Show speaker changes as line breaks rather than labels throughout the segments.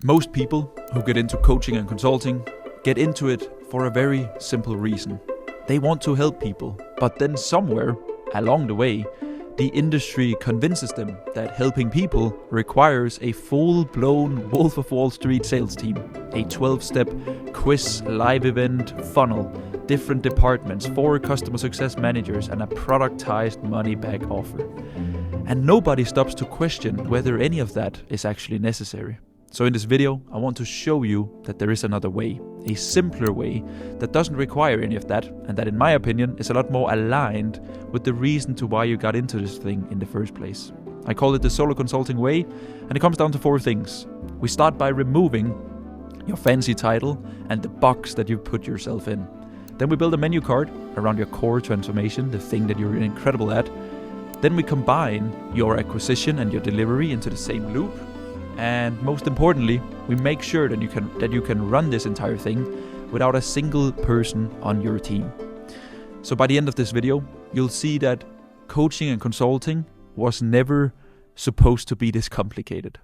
Most people who get into coaching and consulting get into it for a very simple reason. They want to help people, but then somewhere along the way, the industry convinces them that helping people requires a full-blown Wolf of Wall Street sales team, a 12-step quiz live event funnel, different departments, 4 customer success managers, and a productized money-back offer. And nobody stops to question whether any of that is actually necessary. So in this video, I want to show you that there is another way, a simpler way that doesn't require any of that, and that in my opinion is a lot more aligned with the reason to why you got into this thing in the first place. I call it the solo consulting way, and it comes down to 4 things. We start by removing your fancy title and the box that you've put yourself in. Then we build a menu card around your core transformation, the thing that you're incredible at. Then we combine your acquisition and your delivery into the same loop. And most importantly, we make sure that you can run this entire thing without a single person on your team. So by the end of this video, you'll see that coaching and consulting was never supposed to be this complicated.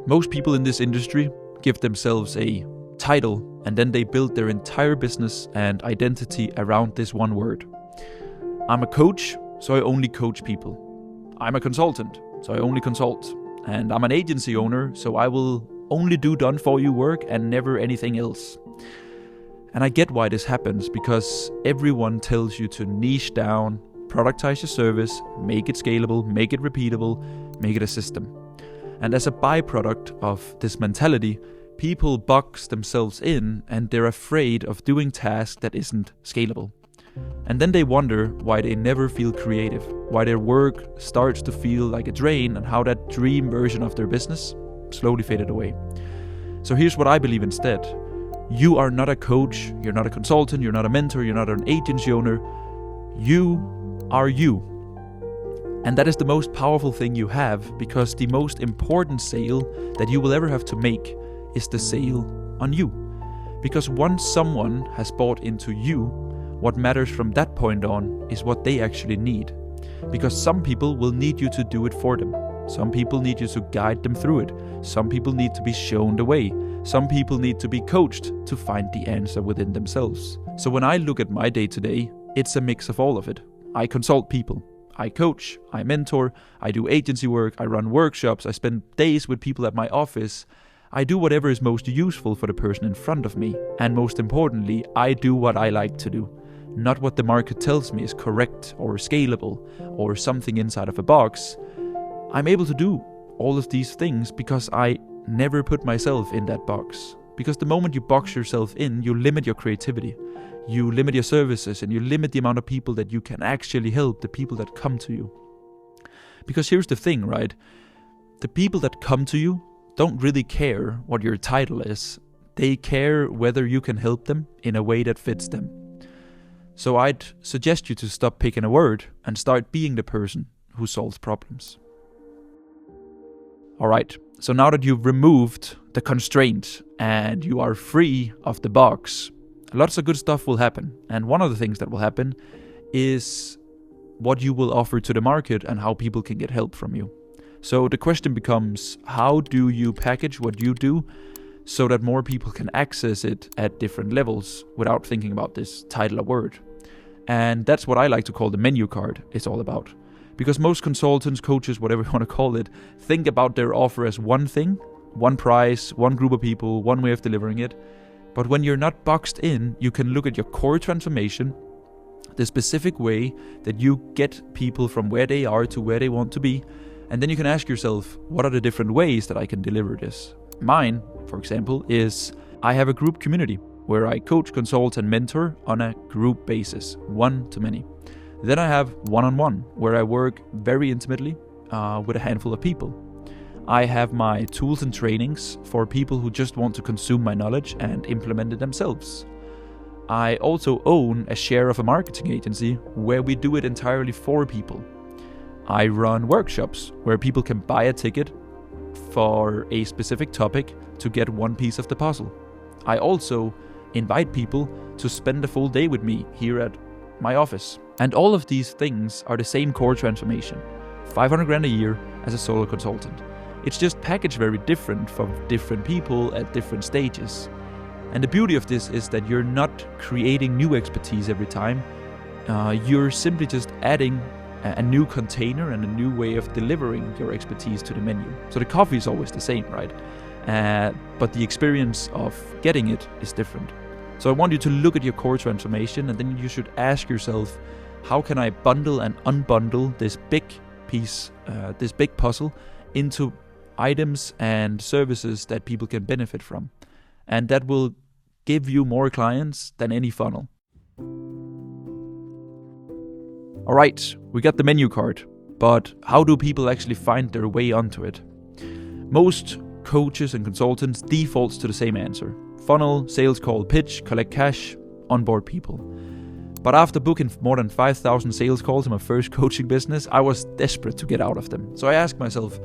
Most people in this industry give themselves a title and then they build their entire business and identity around this one word. I'm a coach, so I only coach people. I'm a consultant, so I only consult. And I'm an agency owner, so I will only do done-for-you work and never anything else. And I get why this happens, because everyone tells you to niche down, productize your service, make it scalable, make it repeatable, make it a system. And as a byproduct of this mentality, people box themselves in and they're afraid of doing tasks that isn't scalable. And then they wonder why they never feel creative, why their work starts to feel like a drain, and how that dream version of their business slowly faded away. So here's what I believe instead. You are not a coach, you're not a consultant, you're not a mentor, you're not an agency owner. You are you. And that is the most powerful thing you have, because the most important sale that you will ever have to make is the sale on you. Because once someone has bought into you, what matters from that point on is what they actually need. Because some people will need you to do it for them. Some people need you to guide them through it. Some people need to be shown the way. Some people need to be coached to find the answer within themselves. So when I look at my day-to-day, it's a mix of all of it. I consult people. I coach. I mentor. I do agency work. I run workshops. I spend days with people at my office. I do whatever is most useful for the person in front of me. And most importantly, I do what I like to do. Not what the market tells me is correct or scalable or something inside of a box. I'm able to do all of these things because I never put myself in that box. Because the moment you box yourself in, you limit your creativity, you limit your services, and you limit the amount of people that you can actually help, the people that come to you. Because here's the thing, right? The people that come to you don't really care what your title is. They care whether you can help them in a way that fits them. So I'd suggest you to stop picking a word and start being the person who solves problems. Alright, so now that you've removed the constraint and you are free of the box, lots of good stuff will happen. And one of the things that will happen is what you will offer to the market and how people can get help from you. So the question becomes, how do you package what you do so that more people can access it at different levels without thinking about this title or word? And that's what I like to call the menu card is all about. Because most consultants, coaches, whatever you want to call it, think about their offer as one thing, one price, one group of people, one way of delivering it. But when you're not boxed in, you can look at your core transformation, the specific way that you get people from where they are to where they want to be. And then you can ask yourself, what are the different ways that I can deliver this? Mine, for example, is I have a group community where I coach, consult, and mentor on a group basis, one-to-many. Then I have one-on-one, where I work very intimately with a handful of people. I have my tools and trainings for people who just want to consume my knowledge and implement it themselves. I also own a share of a marketing agency where we do it entirely for people. I run workshops where people can buy a ticket for a specific topic to get one piece of the puzzle. I also invite people to spend a full day with me here at my office. And all of these things are the same core transformation. 500 grand a year as a solo consultant. It's just packaged very different for different people at different stages. And the beauty of this is that you're not creating new expertise every time. You're simply just adding a new container and a new way of delivering your expertise to the menu. So the coffee is always the same, right? But the experience of getting it is different. So I want you to look at your core transformation, and then you should ask yourself, how can I bundle and unbundle this big piece, this big puzzle, into items and services that people can benefit from? And that will give you more clients than any funnel. All right, we got the menu card, but how do people actually find their way onto it? Most coaches and consultants defaults to the same answer: funnel, sales call, pitch, collect cash, onboard people. But after booking more than 5,000 sales calls in my first coaching business, I was desperate to get out of them. So I asked myself,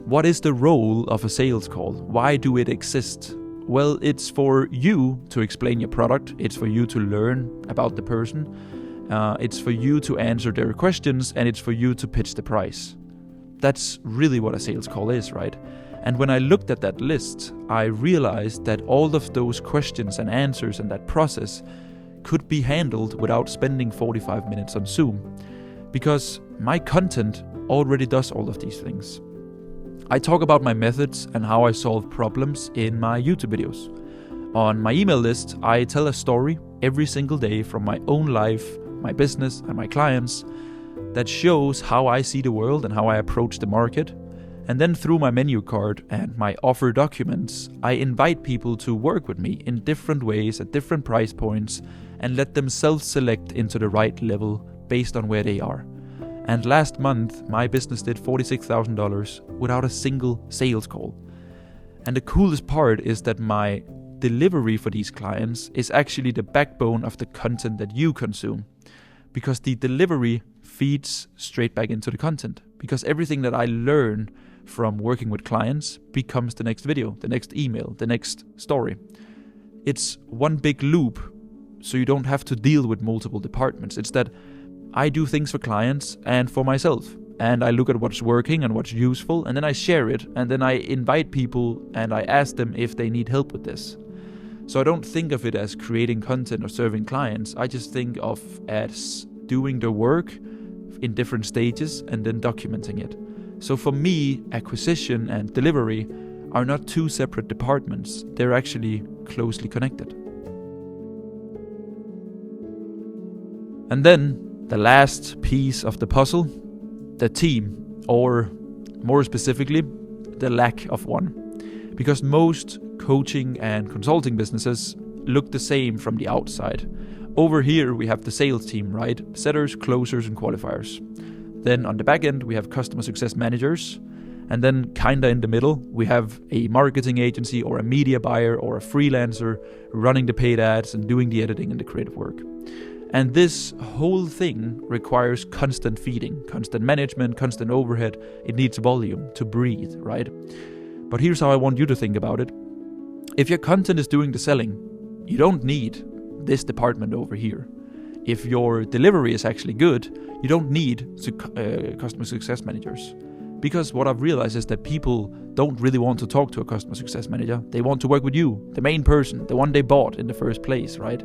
what is the role of a sales call? Why do it exist? Well, it's for you to explain your product. It's for you to learn about the person. It's for you to answer their questions, and it's for you to pitch the price. That's really what a sales call is, right? And when I looked at that list, I realized that all of those questions and answers and that process could be handled without spending 45 minutes on Zoom, because my content already does all of these things. I talk about my methods and how I solve problems in my YouTube videos. On my email list, I tell a story every single day from my own life, my business, and my clients that shows how I see the world and how I approach the market. And then through my menu card and my offer documents, I invite people to work with me in different ways at different price points and let them self-select into the right level based on where they are. And last month, my business did $46,000 without a single sales call. And the coolest part is that my delivery for these clients is actually the backbone of the content that you consume, because the delivery feeds straight back into the content. Because everything that I learn from working with clients becomes the next video, the next email, the next story. It's one big loop, so you don't have to deal with multiple departments. It's that I do things for clients and for myself, and I look at what's working and what's useful, and then I share it, and then I invite people and I ask them if they need help with this. So I don't think of it as creating content or serving clients. I just think of as doing the work in different stages and then documenting it. So for me, acquisition and delivery are not two separate departments. They're actually closely connected. And then the last piece of the puzzle, the team, or more specifically, the lack of one. Because most coaching and consulting businesses look the same from the outside. Over here we have the sales team, right? Setters, closers, and qualifiers. Then on the back end we have customer success managers. And then kinda in the middle we have a marketing agency or a media buyer or a freelancer running the paid ads and doing the editing and the creative work. And this whole thing requires constant feeding, constant management, constant overhead. It needs volume to breathe, right? But here's how I want you to think about it. If your content is doing the selling, you don't need this department over here. If your delivery is actually good, you don't need customer success managers. Because what I've realized is that people don't really want to talk to a customer success manager. They want to work with you, the main person, the one they bought in the first place, right?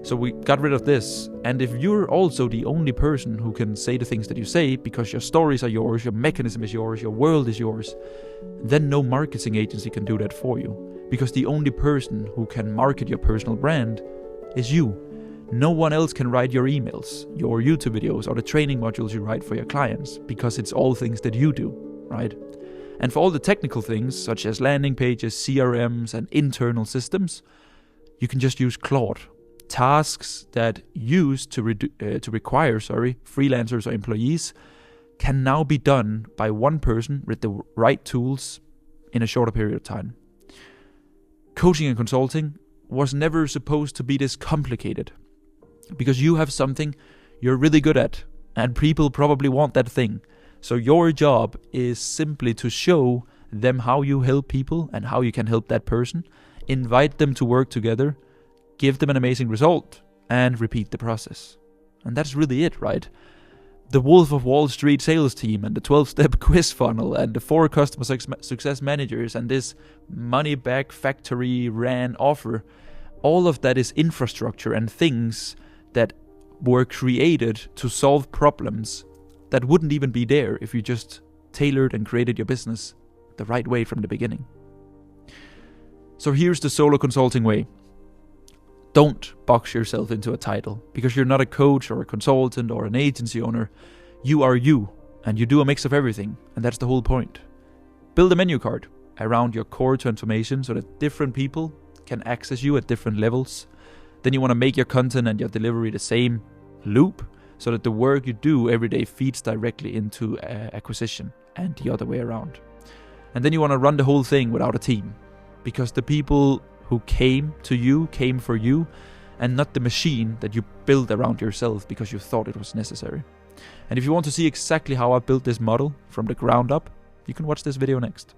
So we got rid of this. And if you're also the only person who can say the things that you say, because your stories are yours, your mechanism is yours, your world is yours, then no marketing agency can do that for you. Because the only person who can market your personal brand is you. No one else can write your emails, your YouTube videos, or the training modules you write for your clients, because it's all things that you do, right? And for all the technical things, such as landing pages, CRMs, and internal systems, you can just use Claude. Tasks that used to require freelancers or employees can now be done by one person with the right tools in a shorter period of time. Coaching and consulting was never supposed to be this complicated, because you have something you're really good at and people probably want that thing. So your job is simply to show them how you help people and how you can help that person, invite them to work together, give them an amazing result, and repeat the process. And that's really it, right? the Wolf of Wall Street sales team and the 12-step quiz funnel and the 4 customer success managers and this money-back factory ran offer, all of that is infrastructure and things that were created to solve problems that wouldn't even be there if you just tailored and created your business the right way from the beginning. So here's the solo consulting way. Don't box yourself into a title, because you're not a coach or a consultant or an agency owner. You are you, and you do a mix of everything, and that's the whole point. Build a menu card around your core transformation so that different people can access you at different levels. Then you want to make your content and your delivery the same loop, so that the work you do every day feeds directly into acquisition and the other way around. And then you want to run the whole thing without a team, because the people who came to you came for you, and not the machine that you built around yourself because you thought it was necessary. And if you want to see exactly how I built this model from the ground up, you can watch this video next.